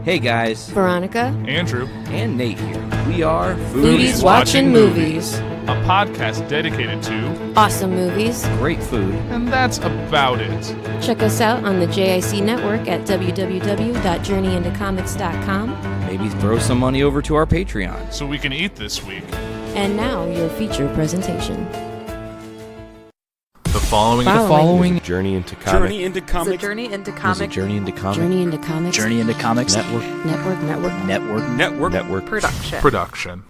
Hey guys, Veronica, Andrew, and Nate here. We are Foodies Watching Movies, a podcast dedicated to awesome movies, great food, and that's about it. Check us out on the JIC network at www.journeyintocomics.com. Maybe throw some money over to our Patreon. So we can eat this week. And now, your feature presentation. The following is a journey into comics. Journey into comics. It's a journey into comics. It's a journey into comics. Journey into Comics. Journey into Comics. Network. production.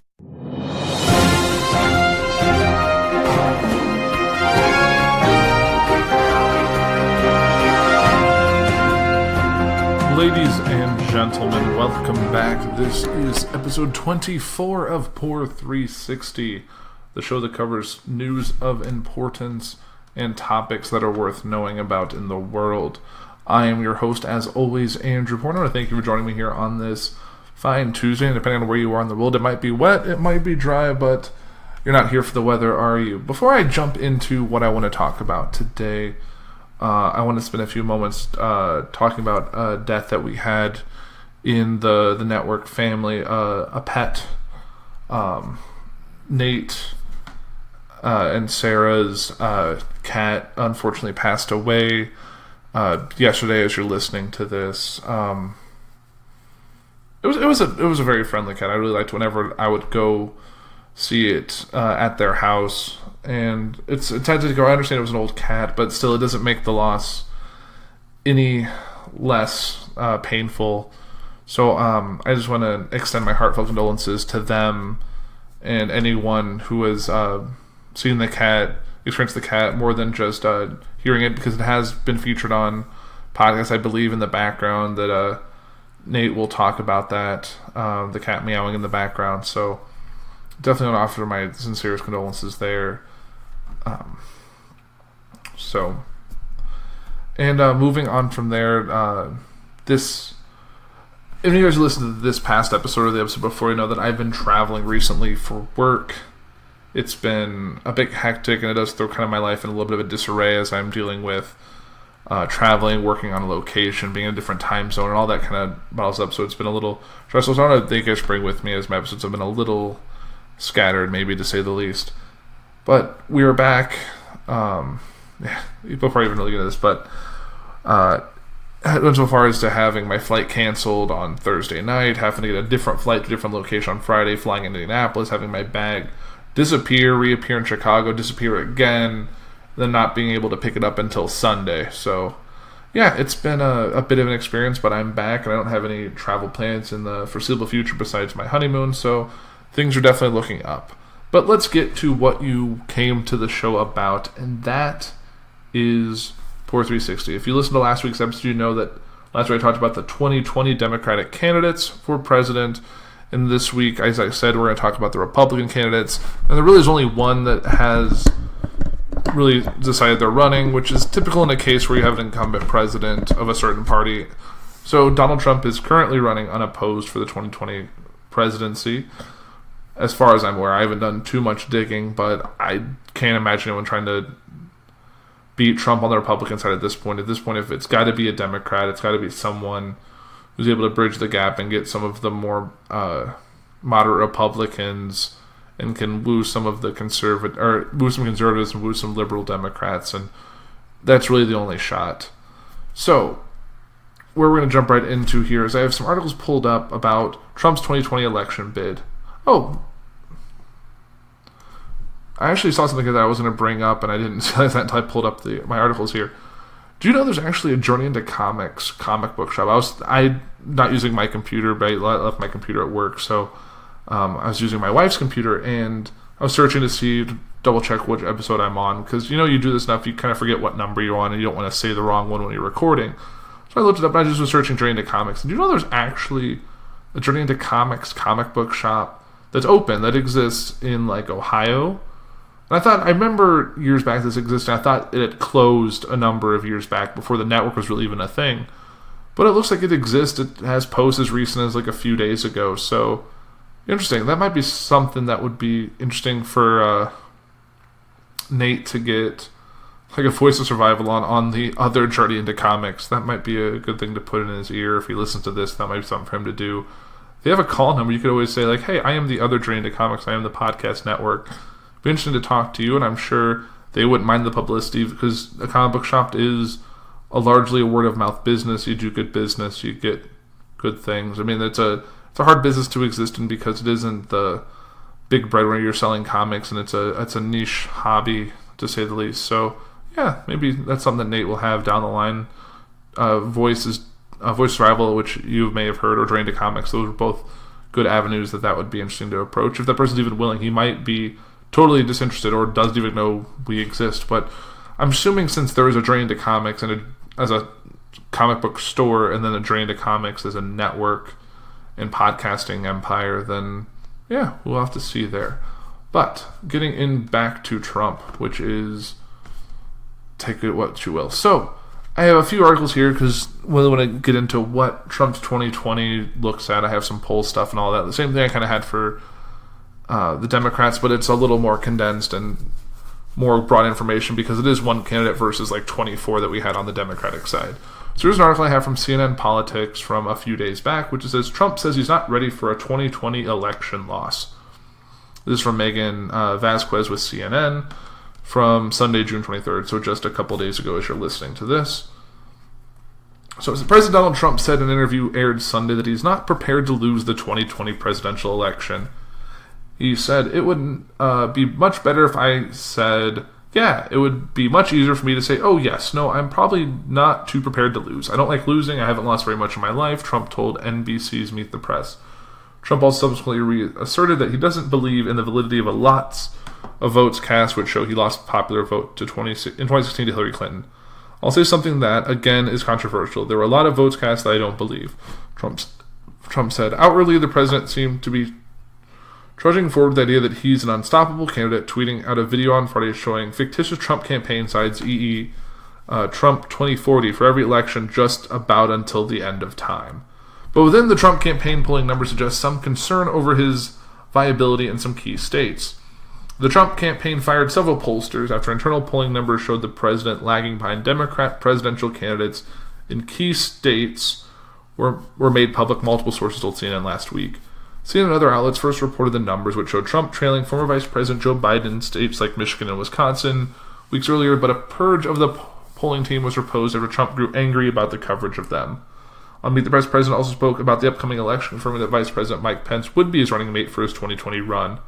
Ladies and gentlemen, welcome back. This is episode 24 of Puhr 360, the show that covers news of importance and topics that are worth knowing about in the world. I am your host, as always, Andrew Puhr. I want to thank you for joining me here on this fine Tuesday. And depending on where you are in the world, it might be wet, it might be dry, but you're not here for the weather, are you? Before I jump into what I want to talk about today, I want to spend a few moments talking about a death that we had in the network family, a pet. Nate and Sarah's cat unfortunately passed away yesterday. As you're listening to this, it was a very friendly cat. I really liked whenever I would go see it at their house, and it's had to go. I understand it was an old cat, but still, it doesn't make the loss any less painful. So I just want to extend my heartfelt condolences to them and anyone who has seen the cat, experienced the cat, more than just hearing it, because it has been featured on podcasts, I believe, in the background that Nate will talk about that, the cat meowing in the background. So definitely want to offer my sincerest condolences there. Moving on from there, if you guys listened to this past episode or the episode before, you know that I've been traveling recently for work. It's been a bit hectic, and it does throw kind of my life in a little bit of a disarray as I'm dealing with traveling, working on a location, being in a different time zone, and all that kind of bottles up. So it's been a little stressful. So I don't know if you guys bring with me, as my episodes have been a little scattered, maybe to say the least. But we are back. Before I even really get into this, but I went so far as to having my flight canceled on Thursday night, having to get a different flight to a different location on Friday, flying into Indianapolis, having my bag disappear, reappear in Chicago, disappear again, then not being able to pick it up until Sunday. So, yeah, it's been a bit of an experience, but I'm back, and I don't have any travel plans in the foreseeable future besides my honeymoon, so things are definitely looking up. But let's get to what you came to the show about, and that is Puhr 360. If you listened to last week's episode, you know that last week I talked about the 2020 Democratic candidates for president. And this week, as I said, we're going to talk about the Republican candidates. And there really is only one that has really decided they're running, which is typical in a case where you have an incumbent president of a certain party. So Donald Trump is currently running unopposed for the 2020 presidency. As far as I'm aware, I haven't done too much digging, but I can't imagine anyone trying to beat Trump on the Republican side at this point. At this point, if it's got to be a Democrat, it's got to be someone who's able to bridge the gap and get some of the more moderate Republicans and can woo some of the woo some conservatives and woo some liberal Democrats, and that's really the only shot. So, where we're going to jump right into here is I have some articles pulled up about Trump's 2020 election bid. Oh, I actually saw something that I was going to bring up, and I didn't realize that until I pulled up my articles here. Do you know there's actually a Journey into Comics comic book shop? I'm not using my computer, but I left my computer at work, so I was using my wife's computer, and I was searching to double check which episode I'm on, because you do this enough, you kind of forget what number you're on, and you don't want to say the wrong one when you're recording. So I looked it up, and I just was searching Journey into Comics. And do you know there's actually a Journey into Comics comic book shop that's open, that exists in, Ohio? And I remember years back this existed. I thought it had closed a number of years back before the network was really even a thing. But it looks like it exists. It has posts as recent as a few days ago. So, interesting. That might be something that would be interesting for Nate to get like a voice of survival on the other journey into comics. That might be a good thing to put in his ear if he listens to this. That might be something for him to do. If you have a call number, you could always say, like, hey, I am the other journey into comics. I am the podcast network. It'd be interesting to talk to you, and I'm sure they wouldn't mind the publicity because a comic book shop is largely a word-of-mouth business. You do good business. You get good things. I mean, it's a hard business to exist in because it isn't the big breadwinner. You're selling comics, and it's a niche hobby, to say the least. So, yeah, maybe that's something that Nate will have down the line. Voice Survival, which you may have heard, or Drain to Comics. Those are both good avenues that would be interesting to approach. If that person's even willing, he might be totally disinterested or doesn't even know we exist. But I'm assuming since there is a Drain to Comics and as a comic book store, and then a Drain to Comics as a network and podcasting empire, then yeah, we'll have to see there. But getting in back to Trump, which is, take it what you will. So I have a few articles here because we want to get into what Trump's 2020 looks at. I have some poll stuff and all that. The same thing I kind of had for the Democrats, but it's a little more condensed and more broad information because it is one candidate versus like 24 that we had on the Democratic side. So here's an article I have from CNN Politics from a few days back, which says Trump says he's not ready for a 2020 election loss. This is from Megan Vasquez with CNN from Sunday, June 23rd, so just a couple days ago as you're listening to this. So President Donald Trump said in an interview aired Sunday that he's not prepared to lose the 2020 presidential election. He said, it would be much better if I said, yeah, it would be much easier for me to say, oh yes, no, I'm probably not too prepared to lose. I don't like losing, I haven't lost very much in my life, Trump told NBC's Meet the Press. Trump also subsequently reasserted that he doesn't believe in the validity of lots of votes cast, which show he lost popular vote in 2016 to Hillary Clinton. I'll say something that, again, is controversial. There were a lot of votes cast that I don't believe. Trump said, outwardly, the president seemed to be trudging forward the idea that he's an unstoppable candidate, tweeting out a video on Friday showing fictitious Trump campaign sites, e.e. Trump 2040 for every election just about until the end of time. But within the Trump campaign, polling numbers suggest some concern over his viability in some key states. The Trump campaign fired several pollsters after internal polling numbers showed the president lagging behind Democrat presidential candidates in key states were made public, multiple sources told CNN last week. CNN and other outlets first reported the numbers, which showed Trump trailing former Vice President Joe Biden in states like Michigan and Wisconsin weeks earlier, but a purge of the polling team was proposed after Trump grew angry about the coverage of them. On Meet the Press, President also spoke about the upcoming election, confirming that Vice President Mike Pence would be his running mate for his 2020 run.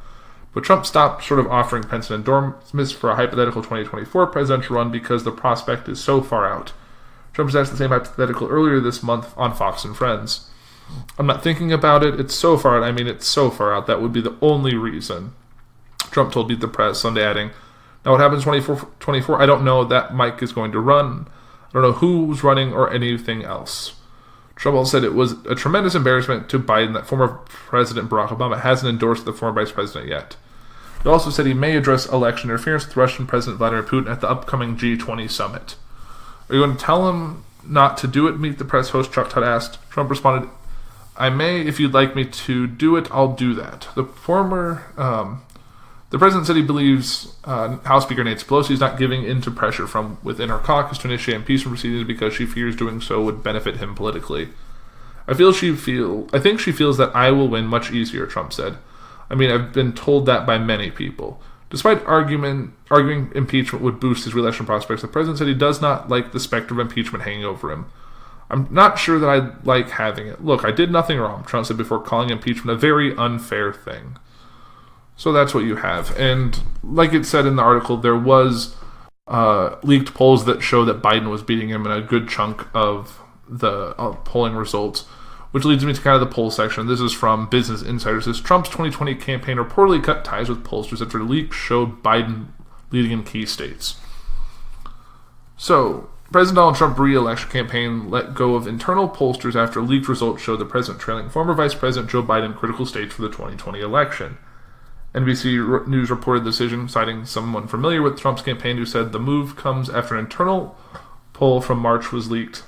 But Trump stopped sort of offering Pence an endorsement for a hypothetical 2024 presidential run because the prospect is so far out. Trump was asked the same hypothetical earlier this month on Fox and Friends. I'm not thinking about it. It's so far out. I mean, it's so far out. That would be the only reason. Trump told Meet the Press Sunday, adding, now what happens 24, I don't know that Mike is going to run. I don't know who's running or anything else. Trump also said it was a tremendous embarrassment to Biden that former President Barack Obama hasn't endorsed the former vice president yet. He also said he may address election interference with Russian President Vladimir Putin at the upcoming G20 summit. Are you going to tell him not to do it? Meet the Press host Chuck Todd asked. Trump responded, I may, if you'd like me to do it, I'll do that. The president said he believes House Speaker Nancy Pelosi is not giving in to pressure from within her caucus to initiate impeachment proceedings because she fears doing so would benefit him politically. I think she feels that I will win much easier, Trump said. I mean, I've been told that by many people. Despite arguing impeachment would boost his re-election prospects, the president said he does not like the specter of impeachment hanging over him. I'm not sure that I like having it. Look, I did nothing wrong, Trump said before calling impeachment a very unfair thing. So that's what you have. And like it said in the article, there was leaked polls that show that Biden was beating him in a good chunk of the polling results, which leads me to kind of the poll section. This is from Business Insider. It says, Trump's 2020 campaign reportedly cut ties with pollsters after leaks showed Biden leading in key states. So, President Donald Trump re-election campaign let go of internal pollsters after leaked results showed the president trailing former Vice President Joe Biden in critical states for the 2020 election. NBC News reported the decision, citing someone familiar with Trump's campaign who said the move comes after an internal poll from March was leaked,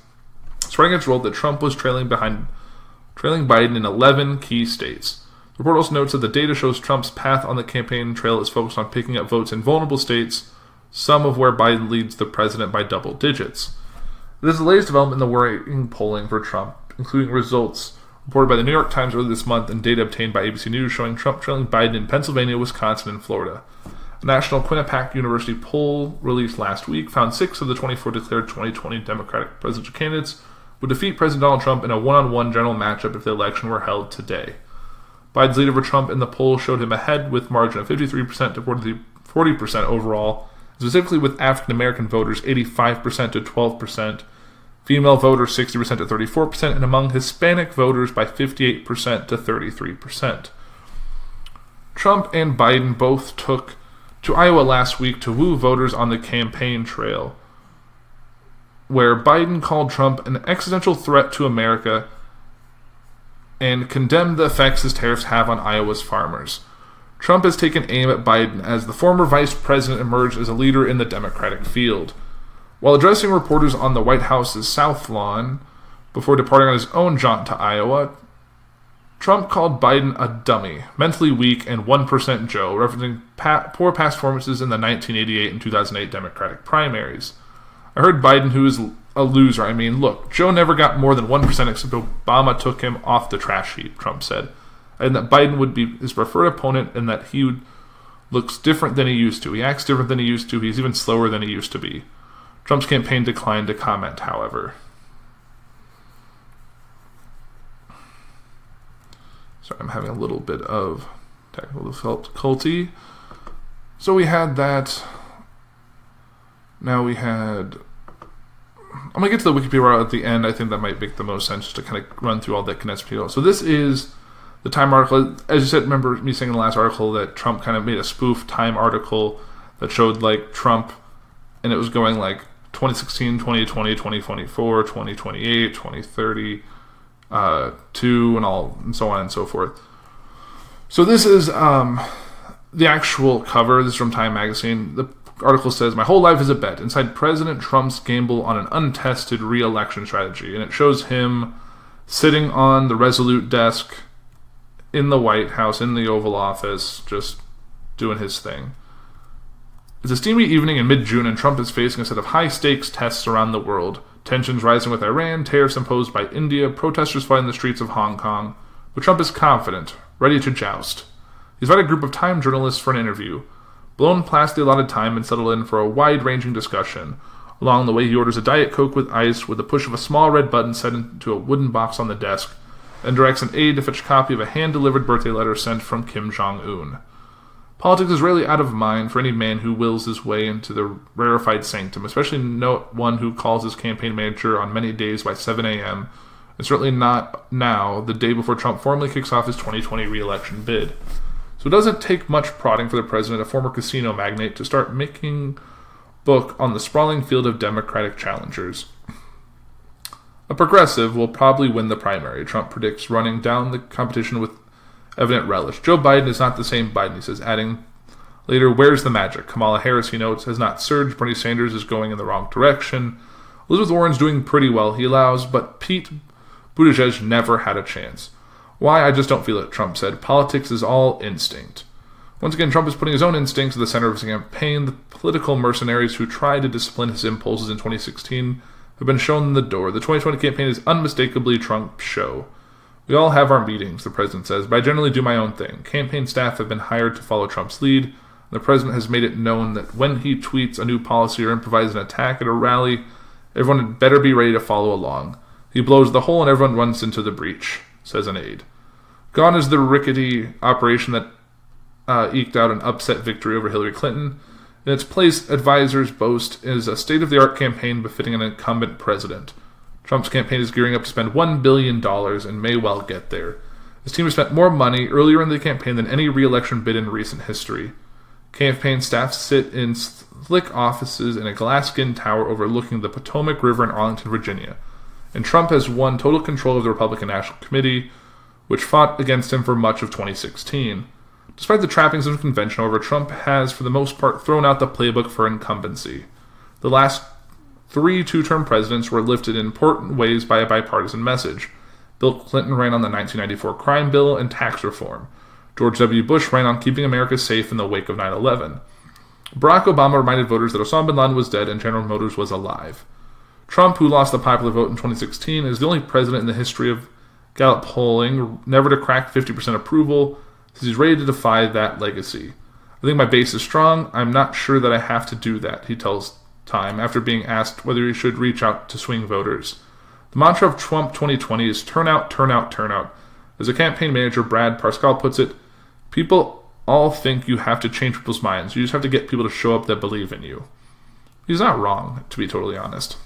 spreading its role that Trump was trailing Biden in 11 key states. The report also notes that the data shows Trump's path on the campaign trail is focused on picking up votes in vulnerable states, some of where Biden leads the president by double digits. This is the latest development in the worrying polling for Trump, including results reported by the New York Times earlier this month and data obtained by ABC News showing Trump trailing Biden in Pennsylvania, Wisconsin, and Florida. A National Quinnipiac University poll released last week found 6 of the 24 declared 2020 Democratic presidential candidates would defeat President Donald Trump in a one-on-one general matchup if the election were held today. Biden's lead over Trump in the poll showed him ahead with margin of 53% to 40% overall, specifically with African-American voters 85% to 12%, female voters 60% to 34%, and among Hispanic voters by 58% to 33%. Trump and Biden both took to Iowa last week to woo voters on the campaign trail, where Biden called Trump an existential threat to America and condemned the effects his tariffs have on Iowa's farmers. Trump has taken aim at Biden as the former vice president emerged as a leader in the Democratic field. While addressing reporters on the White House's South Lawn before departing on his own jaunt to Iowa, Trump called Biden a dummy, mentally weak, and 1% Joe, referencing poor past performances in the 1988 and 2008 Democratic primaries. I heard Biden, who is a loser. Look, Joe never got more than 1% except Obama took him off the trash heap, Trump said. And that Biden would be his preferred opponent and that he looks different than he used to. He acts different than he used to. He's even slower than he used to be. Trump's campaign declined to comment, however. Sorry, I'm having a little bit of technical difficulty. So we had that. Now we had... I'm going to get to the Wikipedia at the end. I think that might make the most sense just to kind of run through all that condensed material. So this is the Time article. As you said, remember me saying in the last article that Trump kind of made a spoof Time article that showed like Trump, and it was going like 2016, 2020, 2024, 2028, 2030, and so on and so forth. So this is the actual cover. This is from Time magazine. The article says, "My whole life is a bet inside President Trump's gamble on an untested re-election strategy." And it shows him sitting on the Resolute desk in the White House, in the Oval Office, just doing his thing. It's a steamy evening in mid-June, and Trump is facing a set of high-stakes tests around the world. Tensions rising with Iran, tariffs imposed by India, protesters fighting the streets of Hong Kong. But Trump is confident, ready to joust. He's invited a group of Time journalists for an interview. Blown past the allotted time and settled in for a wide-ranging discussion. Along the way, he orders a Diet Coke with ice with the push of a small red button set into a wooden box on the desk, and directs an aide to fetch a copy of a hand-delivered birthday letter sent from Kim Jong-un. Politics is rarely out of mind for any man who wills his way into the rarefied sanctum, especially one who calls his campaign manager on many days by 7 a.m., and certainly not now, the day before Trump formally kicks off his 2020 re-election bid. So it doesn't take much prodding for the president, a former casino magnate, to start making book on the sprawling field of Democratic challengers. A progressive will probably win the primary, Trump predicts, running down the competition with evident relish. Joe Biden is not the same Biden, he says, adding later, "Where's the magic? Kamala Harris," he notes, "has not surged. Bernie Sanders is going in the wrong direction. Elizabeth Warren's doing pretty well, he allows, but Pete Buttigieg never had a chance. Why? I just don't feel it," Trump said. "Politics is all instinct." Once again, Trump is putting his own instincts at the center of his campaign. The political mercenaries who tried to discipline his impulses in 2016 have been shown the door. The 2020 campaign is unmistakably Trump's show. "We all have our meetings," the president says, "but I generally do my own thing. Campaign staff have been hired to follow Trump's lead, and the president has made it known that when he tweets a new policy or improvises an attack at a rally, everyone had better be ready to follow along. He blows the hole and everyone runs into the breach," says an aide. Gone is the rickety operation that eked out an upset victory over Hillary Clinton. In its place, advisors boast is a state-of-the-art campaign befitting an incumbent president. Trump's campaign is gearing up to spend $1 billion and may well get there. His team has spent more money earlier in the campaign than any re-election bid in recent history. Campaign staff sit in slick offices in a glass-skinned tower overlooking the Potomac River in Arlington, Virginia. And Trump has won total control of the Republican National Committee, which fought against him for much of 2016. Despite the trappings of convention, however, Trump has, for the most part, thrown out the playbook for incumbency. The last 3 two-term presidents were lifted in important ways by a bipartisan message. Bill Clinton ran on the 1994 crime bill and tax reform. George W. Bush ran on keeping America safe in the wake of 9/11. Barack Obama reminded voters that Osama bin Laden was dead and General Motors was alive. Trump, who lost the popular vote in 2016, is the only president in the history of Gallup polling never to crack 50% approval, says he's ready to defy that legacy. I think my base is strong. I'm not sure that I have to do that, he tells Time, after being asked whether he should reach out to swing voters. The mantra of Trump 2020 is turn out, turn out, turn out. As a campaign manager, Brad Pascal puts it, people all think you have to change people's minds. You just have to get people to show up that believe in you. He's not wrong, to be totally honest.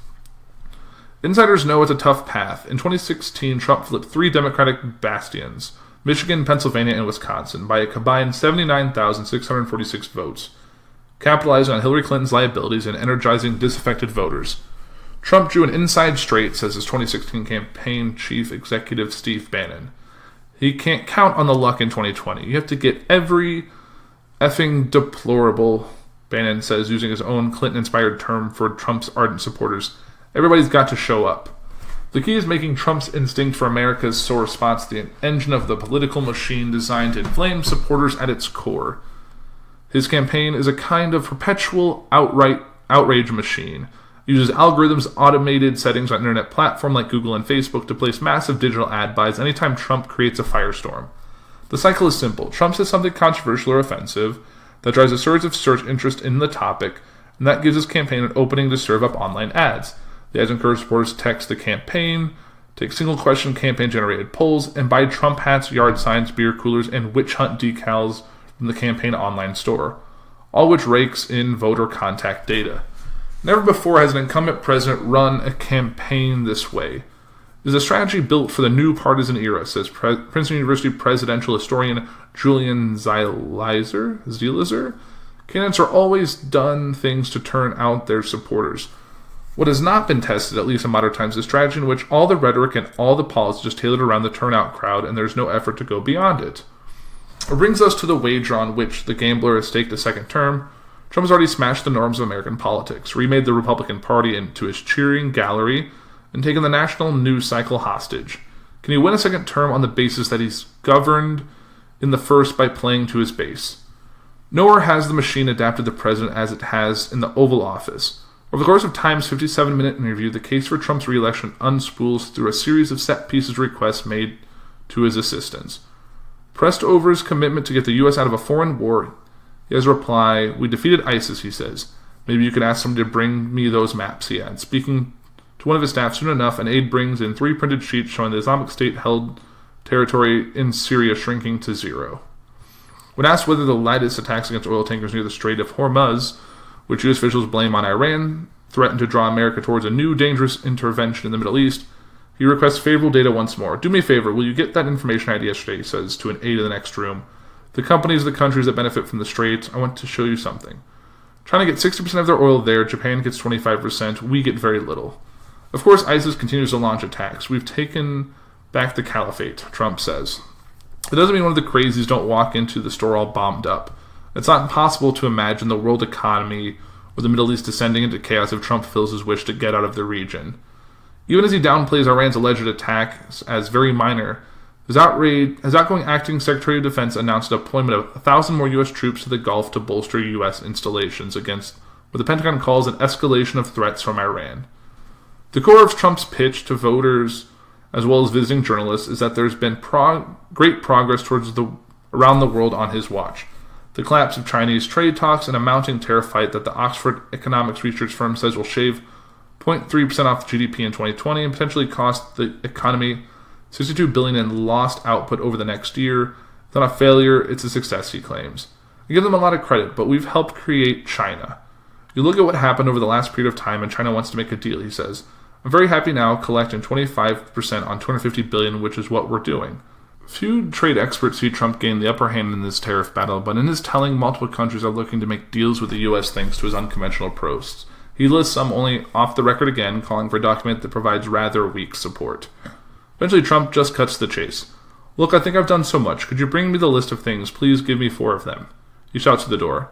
Insiders know it's a tough path. In 2016, Trump flipped 3 Democratic bastions, Michigan, Pennsylvania, and Wisconsin, by a combined 79,646 votes, capitalizing on Hillary Clinton's liabilities and energizing disaffected voters. Trump drew an inside straight, says his 2016 campaign chief executive Steve Bannon. He can't count on the luck in 2020. You have to get every effing deplorable, Bannon says, using his own Clinton-inspired term for Trump's ardent supporters. Everybody's got to show up. The key is making Trump's instinct for America's sore response the engine of the political machine designed to inflame supporters at its core. His campaign is a kind of perpetual outrage machine. It uses algorithms, automated settings on internet platforms like Google and Facebook to place massive digital ad buys anytime Trump creates a firestorm. The cycle is simple. Trump says something controversial or offensive that drives a surge of search interest in the topic, and that gives his campaign an opening to serve up online ads. The ads encourage supporters to text the campaign, take single-question campaign-generated polls, and buy Trump hats, yard signs, beer coolers, and witch hunt decals from the campaign online store, all which rakes in voter contact data. Never before has an incumbent president run a campaign this way. It is a strategy built for the new partisan era, says Princeton University presidential historian Julian Zelizer. Candidates are always done things to turn out their supporters. What has not been tested, at least in modern times, is a strategy in which all the rhetoric and all the policies is tailored around the turnout crowd and there's no effort to go beyond it. It brings us to the wager on which the gambler has staked a second term. Trump has already smashed the norms of American politics, remade the Republican Party into his cheering gallery, and taken the national news cycle hostage. Can he win a second term on the basis that he's governed in the first by playing to his base? Nowhere has the machine adapted the president as it has in the Oval Office. Over the course of Time's 57-minute interview, the case for Trump's re-election unspools through a series of set-pieces requests made to his assistants. Pressed over his commitment to get the U.S. out of a foreign war, he has a reply, "We defeated ISIS," he says. "Maybe you could ask somebody to bring me those maps," he adds. Speaking to one of his staff, soon enough, an aide brings in 3 printed sheets showing the Islamic State-held territory in Syria shrinking to 0. When asked whether the latest attacks against oil tankers near the Strait of Hormuz, which U.S. officials blame on Iran, threaten to draw America towards a new dangerous intervention in the Middle East, he requests favorable data once more. "Do me a favor, will you get that information I had yesterday," he says to an aide in the next room. "The companies of the countries that benefit from the Strait, I want to show you something. Trying to get 60% of their oil there, Japan gets 25%, we get very little. Of course, ISIS continues to launch attacks. We've taken back the caliphate," Trump says. It doesn't mean one of the crazies don't walk into the store all bombed up. It's not impossible to imagine the world economy or the Middle East descending into chaos if Trump fulfills his wish to get out of the region. Even as he downplays Iran's alleged attack as very minor, his outgoing acting Secretary of Defense announced a deployment of 1,000 more U.S. troops to the Gulf to bolster U.S. installations against what the Pentagon calls an escalation of threats from Iran. The core of Trump's pitch to voters, as well as visiting journalists, is that there's been great progress around the world on his watch. The collapse of Chinese trade talks and a mounting tariff fight that the Oxford economics research firm says will shave 0.3% off GDP in 2020 and potentially cost the economy $62 billion in lost output over the next year. It's not a failure, it's a success, he claims. I give them a lot of credit, but we've helped create China. You look at what happened over the last period of time and China wants to make a deal, he says. I'm very happy now collecting 25% on $250 billion, which is what we're doing. Few trade experts see Trump gain the upper hand in this tariff battle, but in his telling, multiple countries are looking to make deals with the U.S. thanks to his unconventional approach. He lists some only off the record again, calling for a document that provides rather weak support. Eventually, Trump just cuts to the chase. "Look, I think I've done so much. Could you bring me the list of things? Please give me 4 of them." He shouts to the door.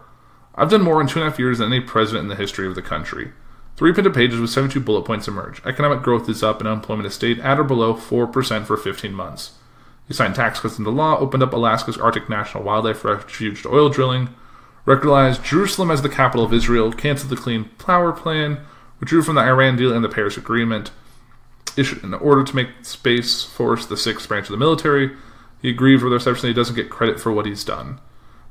"I've done more in 2.5 years than any president in the history of the country." 3 printed pages with 72 bullet points emerge. Economic growth is up and unemployment has stayed at or below 4% for 15 months. He signed tax cuts into law, opened up Alaska's Arctic National Wildlife Refuge to oil drilling, recognized Jerusalem as the capital of Israel, canceled the Clean Power Plan, withdrew from the Iran deal and the Paris Agreement, issued an order to make Space Force the sixth branch of the military. He aggrieved with the reception that he doesn't get credit for what he's done.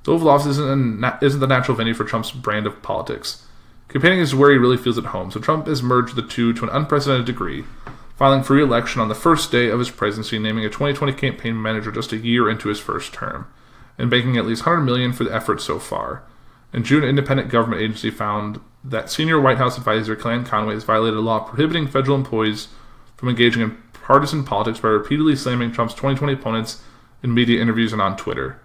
The Oval Office isn't the natural venue for Trump's brand of politics. Campaigning is where he really feels at home, so Trump has merged the two to an unprecedented degree, filing for re-election on the first day of his presidency, naming a 2020 campaign manager just a year into his first term, and banking at least $100 million for the effort so far. In June, an independent government agency found that senior White House advisor Kellyanne Conway has violated a law prohibiting federal employees from engaging in partisan politics by repeatedly slamming Trump's 2020 opponents in media interviews and on Twitter.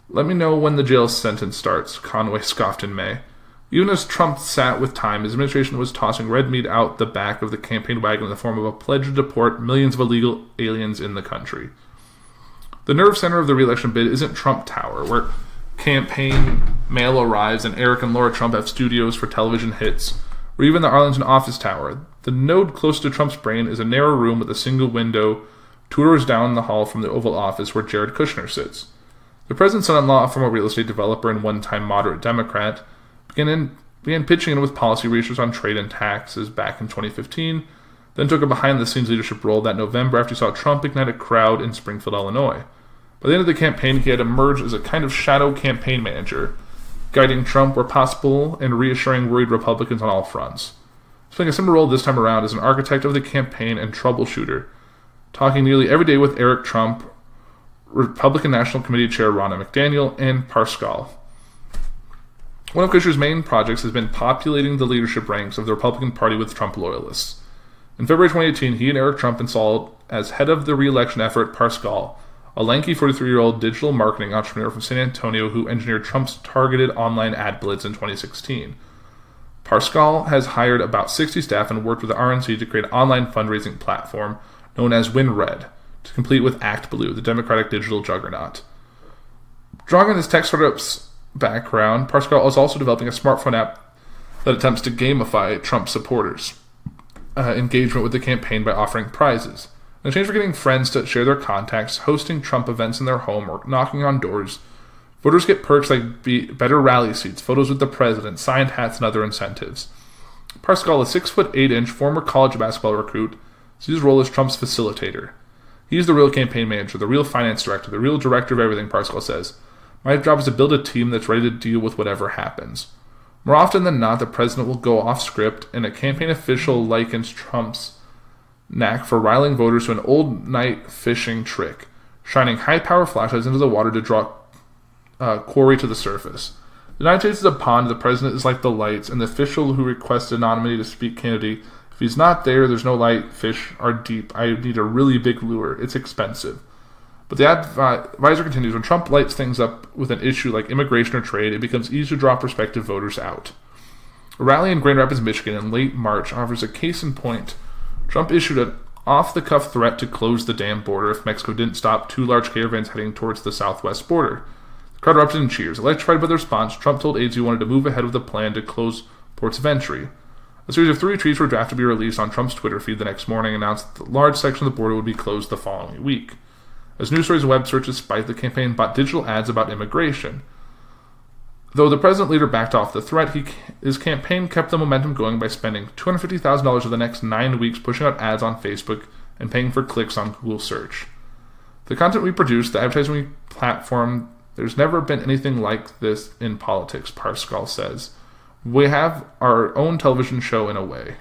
"Let me know when the jail sentence starts," Conway scoffed in May. Even as Trump sat with time, his administration was tossing red meat out the back of the campaign wagon in the form of a pledge to deport millions of illegal aliens in the country. The nerve center of the re-election bid isn't Trump Tower, where campaign mail arrives and Eric and Laura Trump have studios for television hits, or even the Arlington office tower. The node close to Trump's brain is a narrow room with a single window 2 doors down the hall from the Oval Office where Jared Kushner sits. The president's son-in-law, a former real estate developer and one-time moderate Democrat, began pitching in with policy research on trade and taxes back in 2015, then took a behind-the-scenes leadership role that November after he saw Trump ignite a crowd in Springfield, Illinois. By the end of the campaign, he had emerged as a kind of shadow campaign manager, guiding Trump where possible and reassuring worried Republicans on all fronts. He's playing a similar role this time around as an architect of the campaign and troubleshooter, talking nearly every day with Eric Trump, Republican National Committee Chair Ronna McDaniel, and Pascal. One of Kushner's main projects has been populating the leadership ranks of the Republican Party with Trump loyalists. In February 2018, he and Eric Trump installed as head of the re-election effort Pascal, a lanky 43-year-old digital marketing entrepreneur from San Antonio who engineered Trump's targeted online ad blitz in 2016. Pascal has hired about 60 staff and worked with the RNC to create an online fundraising platform known as WinRed, to complete with ActBlue, the Democratic digital juggernaut. Drawing on his tech startup's background, Pascal is also developing a smartphone app that attempts to gamify Trump supporters' engagement with the campaign by offering prizes. In exchange for getting friends to share their contacts, hosting Trump events in their home, or knocking on doors, voters get perks like better rally seats, photos with the president, signed hats, and other incentives. Pascal, a 6'8" former college basketball recruit, sees his role as Trump's facilitator. He's the real campaign manager, the real finance director, the real director of everything, Pascal says. "My job is to build a team that's ready to deal with whatever happens." More often than not, the president will go off script, and a campaign official likens Trump's knack for riling voters to an old night fishing trick, shining high-power flashlights into the water to draw quarry to the surface. The United States is a pond, the president is like the lights, and the official who requested anonymity to speak candidly, if he's not there, there's no light, fish are deep, I need a really big lure, it's expensive. But the advisor continues, when Trump lights things up with an issue like immigration or trade, it becomes easy to draw prospective voters out. A rally in Grand Rapids, Michigan in late March offers a case in point. Trump issued an off-the-cuff threat to close the damn border if Mexico didn't stop 2 large caravans heading towards the southwest border. The crowd erupted in cheers. Electrified by the response, Trump told aides he wanted to move ahead with the plan to close ports of entry. A series of 3 tweets were drafted to be released on Trump's Twitter feed the next morning, announced that the large section of the border would be closed the following week. As news stories and web searches spiked, the campaign bought digital ads about immigration. Though the president later backed off the threat, his campaign kept the momentum going by spending $250,000 over the next 9 weeks pushing out ads on Facebook and paying for clicks on Google search. The content we produce, the advertising we platform, there's never been anything like this in politics, Pascal says. We have our own television show in a way.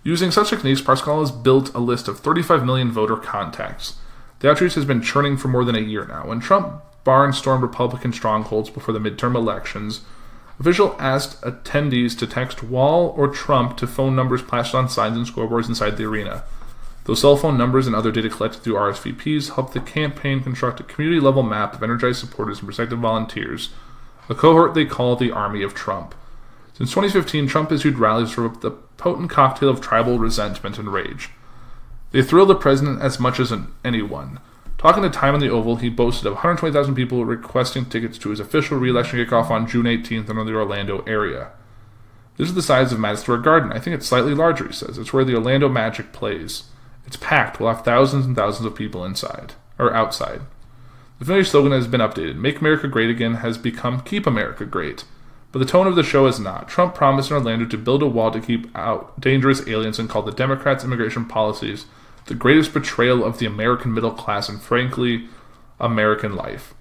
Using such techniques, Pascal has built a list of 35 million voter contacts. The outreach has been churning for more than a year now. When Trump barnstormed Republican strongholds before the midterm elections, officials asked attendees to text Wall or Trump to phone numbers plastered on signs and scoreboards inside the arena. Those cell phone numbers and other data collected through RSVPs helped the campaign construct a community-level map of energized supporters and prospective volunteers, a cohort they call the Army of Trump. Since 2015, Trump issued rallies for the potent cocktail of tribal resentment and rage. They thrilled the president as much as anyone. Talking to Time in the Oval, he boasted of 120,000 people requesting tickets to his official re-election kickoff on June 18th in the Orlando area. This is the size of Madison Square Garden. I think it's slightly larger, he says. It's where the Orlando Magic plays. It's packed. We'll have thousands and thousands of people inside, or outside. The familiar slogan has been updated. Make America Great Again has become Keep America Great. But the tone of the show is not. Trump promised in Orlando to build a wall to keep out dangerous aliens and called the Democrats' immigration policies the greatest betrayal of the American middle class and, frankly, American life.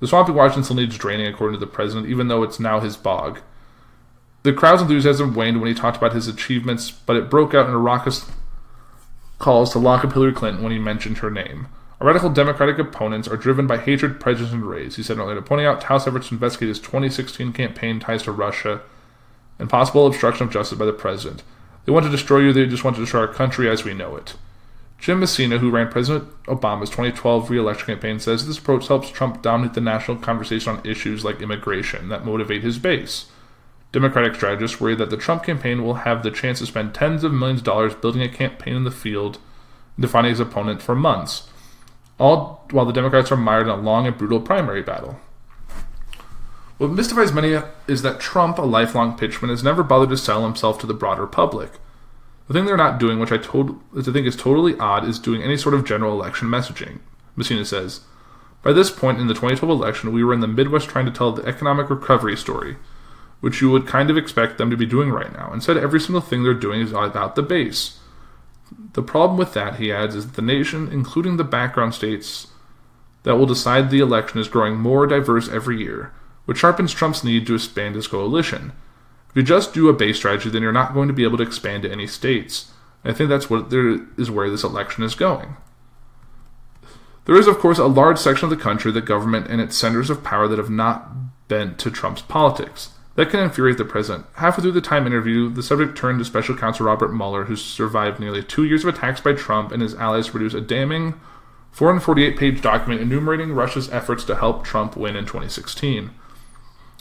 The swamp in Washington still needs draining, according to the president, even though it's now his bog. The crowd's enthusiasm waned when he talked about his achievements, but it broke out in raucous calls to lock up Hillary Clinton when he mentioned her name. Our radical Democratic opponents are driven by hatred, prejudice, and rage, he said earlier, pointing out House efforts to investigate his 2016 campaign ties to Russia and possible obstruction of justice by the president. They want to destroy you, they just want to destroy our country as we know it. Jim Messina, who ran President Obama's 2012 re-election campaign, says this approach helps Trump dominate the national conversation on issues like immigration that motivate his base. Democratic strategists worry that the Trump campaign will have the chance to spend tens of millions of dollars building a campaign in the field and defining his opponent for months, all while the Democrats are mired in a long and brutal primary battle. What mystifies many is that Trump, a lifelong pitchman, has never bothered to sell himself to the broader public. The thing they're not doing, which I think is totally odd, is doing any sort of general election messaging. Messina says, by this point in the 2012 election, we were in the Midwest trying to tell the economic recovery story, which you would kind of expect them to be doing right now. Instead, every single thing they're doing is about the base. The problem with that, he adds, is that the nation, including the background states that will decide the election, is growing more diverse every year, which sharpens Trump's need to expand his coalition. If you just do a base strategy, then you're not going to be able to expand to any states. And I think that's where this election is going. There is, of course, a large section of the country, the government, and its centers of power that have not bent to Trump's politics. That can infuriate the president. Halfway through the Time interview, the subject turned to special counsel Robert Mueller, who survived nearly 2 years of attacks by Trump and his allies to produce a damning 448-page document enumerating Russia's efforts to help Trump win in 2016.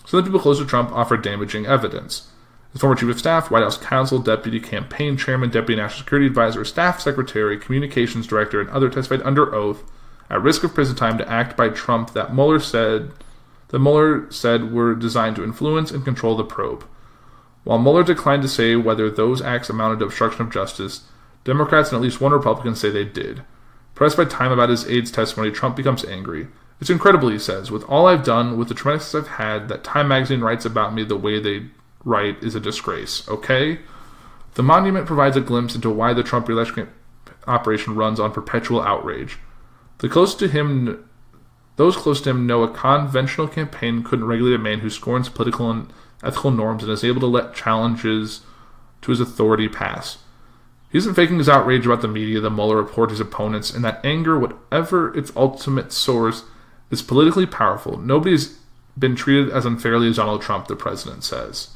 Some of the people close to Trump offered damaging evidence. His former chief of staff, White House counsel, deputy campaign chairman, deputy national security advisor, staff secretary, communications director, and others testified under oath at risk of prison time to act by Trump that Mueller said were designed to influence and control the probe. While Mueller declined to say whether those acts amounted to obstruction of justice, Democrats and at least one Republican say they did. Pressed by Time about his aide's testimony, Trump becomes angry. It's incredible, he says. With all I've done, with the tremendous success I've had, that Time magazine writes about me the way they write is a disgrace, okay? The monument provides a glimpse into why the Trump re-election operation runs on perpetual outrage. Those close to him know a conventional campaign couldn't regulate a man who scorns political and ethical norms and is able to let challenges to his authority pass. He isn't faking his outrage about the media, the Mueller report, his opponents, and that anger, whatever its ultimate source, is politically powerful. Nobody's been treated as unfairly as Donald Trump, the president says.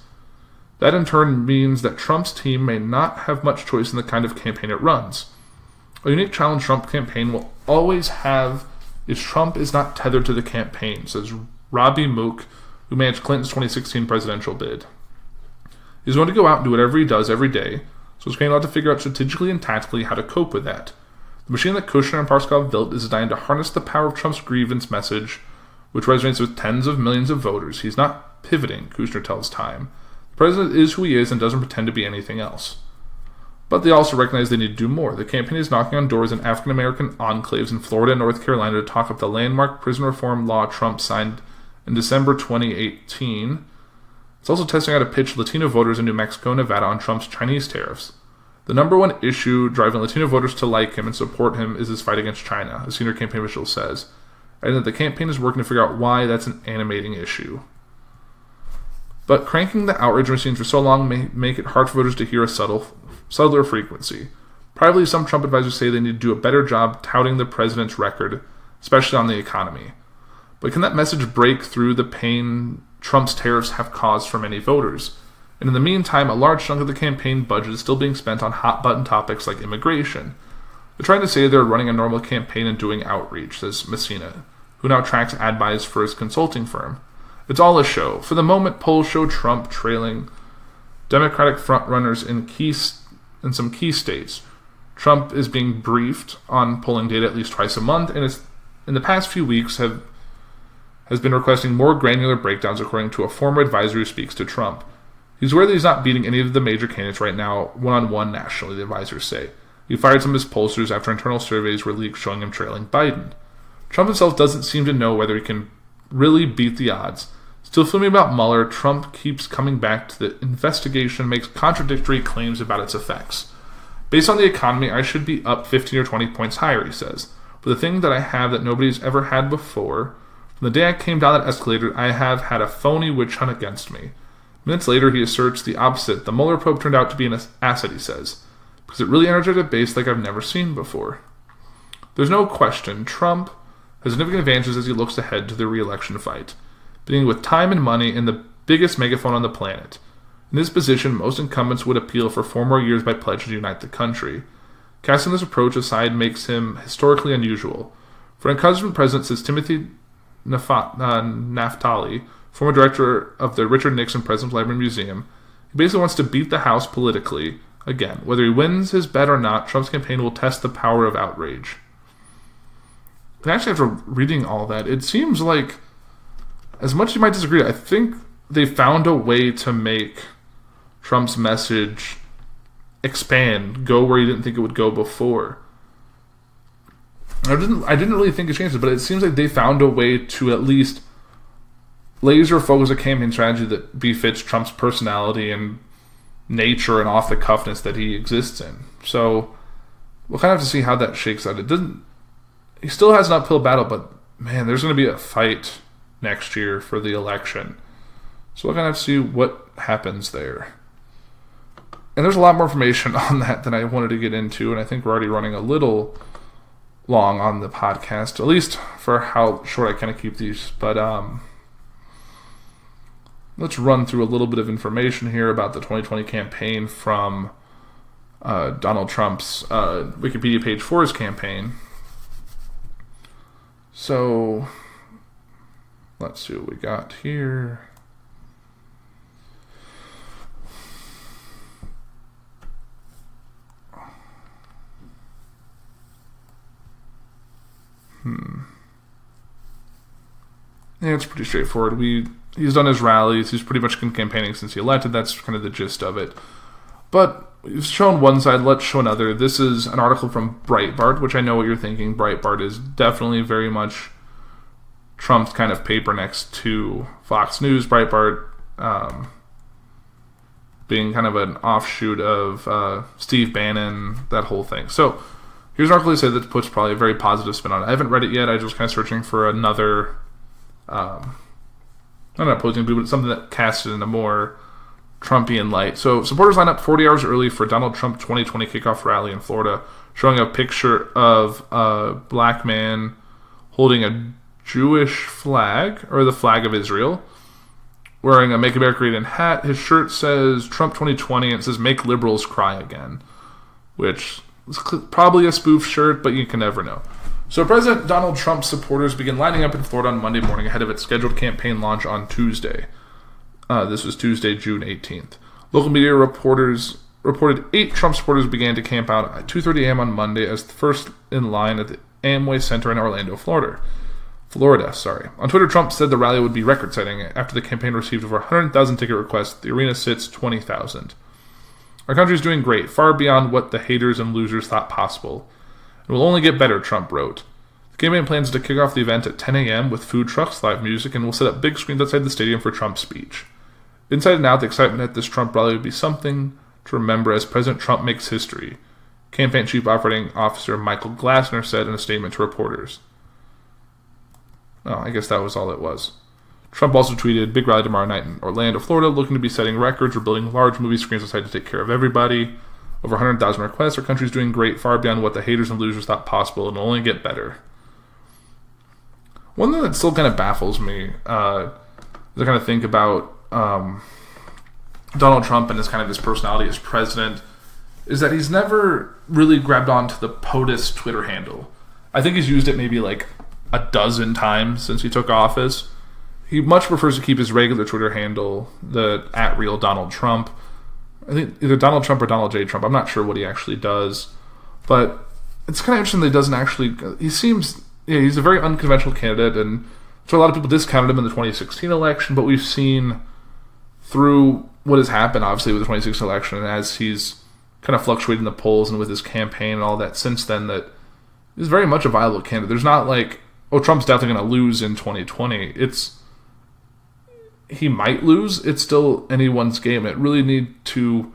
That in turn means that Trump's team may not have much choice in the kind of campaign it runs. A unique challenge Trump campaign will always have is Trump is not tethered to the campaign, says Robbie Mook, who managed Clinton's 2016 presidential bid. He's going to go out and do whatever he does every day, so his campaign will have to figure out strategically and tactically how to cope with that. The machine that Kushner and Parskov built is designed to harness the power of Trump's grievance message, which resonates with tens of millions of voters. He's not pivoting, Kushner tells Time. The president is who he is and doesn't pretend to be anything else. But they also recognize they need to do more. The campaign is knocking on doors in African-American enclaves in Florida and North Carolina to talk up the landmark prison reform law Trump signed in December 2018. It's also testing out a pitch to Latino voters in New Mexico and Nevada on Trump's Chinese tariffs. The number one issue driving Latino voters to like him and support him is his fight against China, a senior campaign official says, and that the campaign is working to figure out why that's an animating issue. But cranking the outrage machines for so long may make it hard for voters to hear a subtler frequency. Privately, some Trump advisors say they need to do a better job touting the president's record, especially on the economy. But can that message break through the pain Trump's tariffs have caused for many voters? And in the meantime, a large chunk of the campaign budget is still being spent on hot-button topics like immigration. They're trying to say they're running a normal campaign and doing outreach, says Messina, who now tracks ad buys for his consulting firm. It's all a show. For the moment, polls show Trump trailing Democratic frontrunners in some key states. Trump is being briefed on polling data at least twice a month, and in the past few weeks has been requesting more granular breakdowns according to a former advisor who speaks to Trump. He's aware that he's not beating any of the major candidates right now one-on-one nationally, the advisors say. He fired some of his pollsters after internal surveys were leaked showing him trailing Biden. Trump himself doesn't seem to know whether he can really beat the odds. Still fuming about Mueller, Trump keeps coming back to the investigation and makes contradictory claims about its effects. Based on the economy, I should be up 15 or 20 points higher, he says. But the thing that I have that nobody's ever had before, from the day I came down that escalator, I have had a phony witch hunt against me. Minutes later, he asserts the opposite. The Mueller probe turned out to be an asset, he says, because it really energized a base like I've never seen before. There's no question, Trump has significant advantages as he looks ahead to the re-election fight, beginning with time and money and the biggest megaphone on the planet. In this position, most incumbents would appeal for 4 more years by pledge to unite the country. Casting this approach aside makes him historically unusual. For incumbent president, says Timothy Naftali, former director of the Richard Nixon President's Library and Museum, he basically wants to beat the House politically. Again, whether he wins his bet or not, Trump's campaign will test the power of outrage. And actually, after reading all that, it seems like, as much as you might disagree, I think they found a way to make Trump's message expand, go where you didn't think it would go before. I didn't really think it changed, but it seems like they found a way to at least laser focus a campaign strategy that befits Trump's personality and nature and off the cuffness that he exists in. So we'll kind of have to see how that shakes out. He still has an uphill battle, but man, there's going to be a fight next year for the election. So we're going to have to see what happens there. And there's a lot more information on that than I wanted to get into, and I think we're already running a little long on the podcast, at least for how short I kind of keep these. But let's run through a little bit of information here about the 2020 campaign from Donald Trump's Wikipedia page for his campaign. So let's see what we got here. Yeah, it's pretty straightforward. He's done his rallies. He's pretty much been campaigning since he elected. That's kind of the gist of it. But we've shown one side, let's show another. This is an article from Breitbart, which I know what you're thinking. Breitbart is definitely very much Trump's kind of paper next to Fox News. Breitbart being kind of an offshoot of Steve Bannon, that whole thing. So here's an article they say that puts probably a very positive spin on it. I haven't read it yet. I was just kind of searching for another, not an opposing view, but something that casts it in a more Trumpian light. So supporters line up 40 hours early for Donald Trump 2020 kickoff rally in Florida, showing a picture of a black man holding a Jewish flag, or the flag of Israel, wearing a Make America Great Again hat. His shirt says Trump 2020, and it says Make Liberals Cry Again, which is probably a spoof shirt, but you can never know. So President Donald Trump's supporters began lining up in Florida on Monday morning ahead of its scheduled campaign launch on Tuesday. This was Tuesday, June 18th. Local media reported 8 Trump supporters began to camp out at 2:30 a.m. on Monday as the first in line at the Amway Center in Orlando, Florida. On Twitter, Trump said the rally would be record-setting. After the campaign received over 100,000 ticket requests, the arena sits 20,000. Our country is doing great, far beyond what the haters and losers thought possible. It will only get better, Trump wrote. The campaign plans to kick off the event at 10 a.m. with food trucks, live music, and will set up big screens outside the stadium for Trump's speech. Inside and out, the excitement at this Trump rally would be something to remember as President Trump makes history, Campaign Chief Operating Officer Michael Glassner said in a statement to reporters. Oh, I guess that was all it was. Trump also tweeted, big rally tomorrow night in Orlando, Florida, looking to be setting records. We're building large movie screens outside to take care of everybody. Over 100,000 requests. Our country's doing great, far beyond what the haters and losers thought possible, and will only get better. One thing that still kind of baffles me, as I kind of think about Donald Trump and his kind of his personality as president, is that he's never really grabbed onto the POTUS Twitter handle. I think he's used it maybe like a dozen times since he took office. He much prefers to keep his regular Twitter handle, the @RealDonaldTrump. I think either Donald Trump or Donald J. Trump. I'm not sure what he actually does. But it's kind of interesting that he doesn't actually... he's a very unconventional candidate, and so a lot of people discounted him in the 2016 election, but we've seen through what has happened, obviously, with the 2016 election, and as he's kind of fluctuated in the polls and with his campaign and all that since then, that he's very much a viable candidate. There's not like oh, Trump's definitely going to lose in 2020. He might lose. It's still anyone's game. It really need to,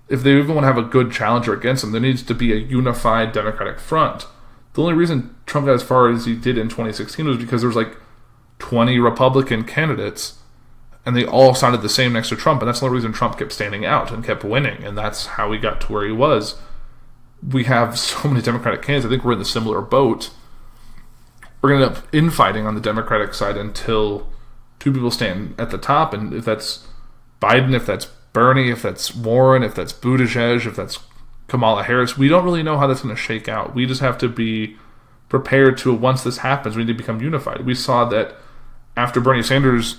if they even want to have a good challenger against him, there needs to be a unified Democratic front. The only reason Trump got as far as he did in 2016 was because there was like 20 Republican candidates, and they all sounded the same next to Trump, and that's the only reason Trump kept standing out and kept winning, and that's how he got to where he was. We have so many Democratic candidates. I think we're in the similar boat. We're going to end up infighting on the Democratic side until two people stand at the top, and if that's Biden, if that's Bernie, if that's Warren, if that's Buttigieg, if that's Kamala Harris, we don't really know how that's going to shake out. We just have to be prepared to, once this happens, we need to become unified. We saw that after Bernie Sanders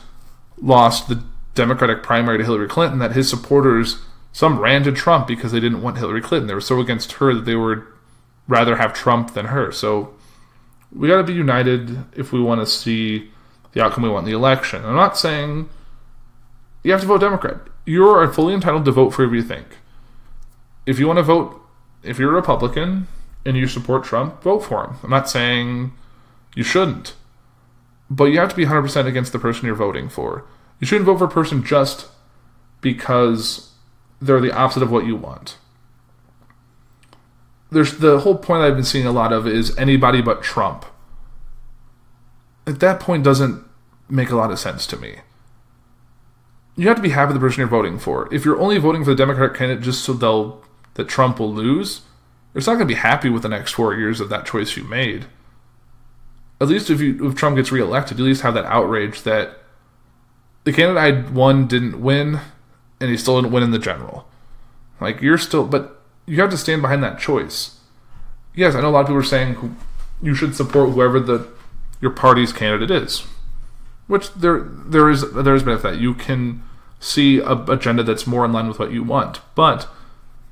lost the Democratic primary to Hillary Clinton, that his supporters, some ran to Trump because they didn't want Hillary Clinton. They were so against her that they would rather have Trump than her. So we got to be united if we want to see the outcome we want in the election. I'm not saying you have to vote Democrat. You're fully entitled to vote for whoever you think. If you want to vote, if you're a Republican and you support Trump, vote for him. I'm not saying you shouldn't. But you have to be 100% against the person you're voting for. You shouldn't vote for a person just because they're the opposite of what you want. There's the whole point I've been seeing a lot of is anybody but Trump. At that point doesn't make a lot of sense to me. You have to be happy with the person you're voting for. If you're only voting for the Democratic candidate just so that Trump will lose, you're not going to be happy with the next 4 years of that choice you made. At least if Trump gets reelected, you at least have that outrage that the candidate I won didn't win, and he still didn't win in the general. Like, but you have to stand behind that choice. Yes, I know a lot of people are saying you should support whoever your party's candidate is, which there is benefit that you can see an agenda that's more in line with what you want, but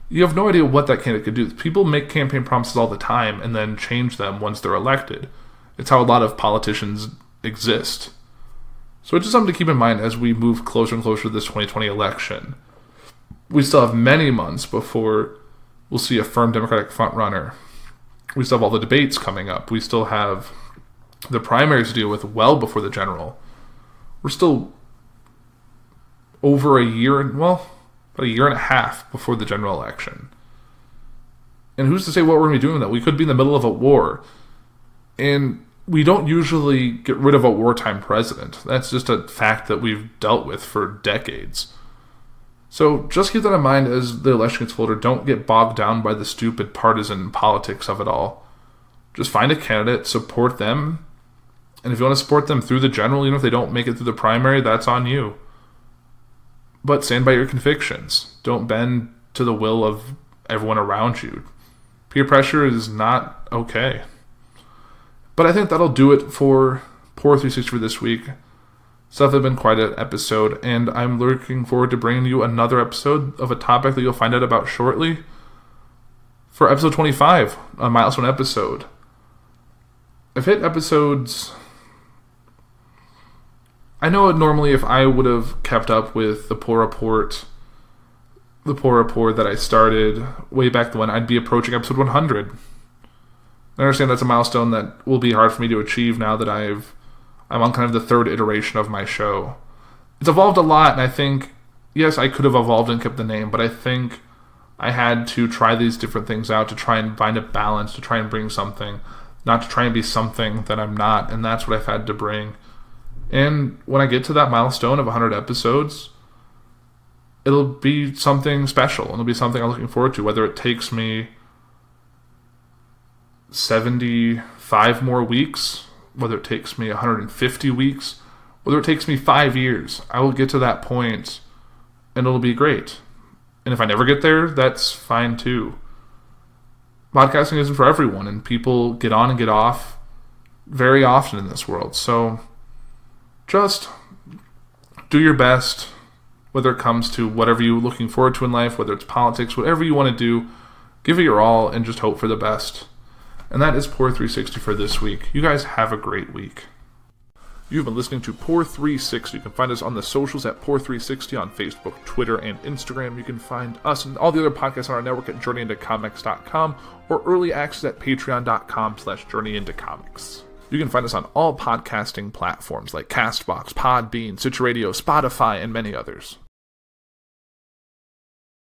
you have no idea what that candidate could do. People make campaign promises all the time and then change them once they're elected. It's how a lot of politicians exist. So it's just something to keep in mind as we move closer and closer to this 2020 election. We still have many months before we'll see a firm Democratic frontrunner. We still have all the debates coming up. We still have the primaries to deal with well before the general. We're still over about a year and a half before the general election. And who's to say what we're going to be doing with that? We could be in the middle of a war. And we don't usually get rid of a wartime president. That's just a fact that we've dealt with for decades. So just keep that in mind as the election gets closer. Don't get bogged down by the stupid partisan politics of it all. Just find a candidate, support them, and if you want to support them through the general, even if they don't make it through the primary, that's on you. But stand by your convictions. Don't bend to the will of everyone around you. Peer pressure is not okay. But I think that'll do it for Puhr 360 for this week. So that's been quite an episode, and I'm looking forward to bringing you another episode of a topic that you'll find out about shortly for episode 25, a milestone episode. I've hit episodes... I know normally if I would have kept up with the Puhr report that I started way back when, I'd be approaching episode 100. I understand that's a milestone that will be hard for me to achieve now that I'm on kind of the third iteration of my show. It's evolved a lot, and I think, yes, I could have evolved and kept the name, but I think I had to try these different things out to try and find a balance, to try and bring something, not to try and be something that I'm not, and that's what I've had to bring. And when I get to that milestone of 100 episodes, it'll be something special, and it'll be something I'm looking forward to, whether it takes me 75 more weeks, whether it takes me 150 weeks, whether it takes me 5 years. I will get to that point, and it'll be great. And if I never get there, that's fine too. Podcasting isn't for everyone, and people get on and get off very often in this world. So just do your best, whether it comes to whatever you're looking forward to in life, whether it's politics, whatever you want to do, give it your all and just hope for the best. And that is Puhr 360 for this week. You guys have a great week. You've been listening to Puhr 360. You can find us on the socials at Puhr 360 on Facebook, Twitter, and Instagram. You can find us and all the other podcasts on our network at journeyintocomics.com or early access at patreon.com/journeyintocomics. You can find us on all podcasting platforms like Castbox, Podbean, Stitcher Radio, Spotify, and many others.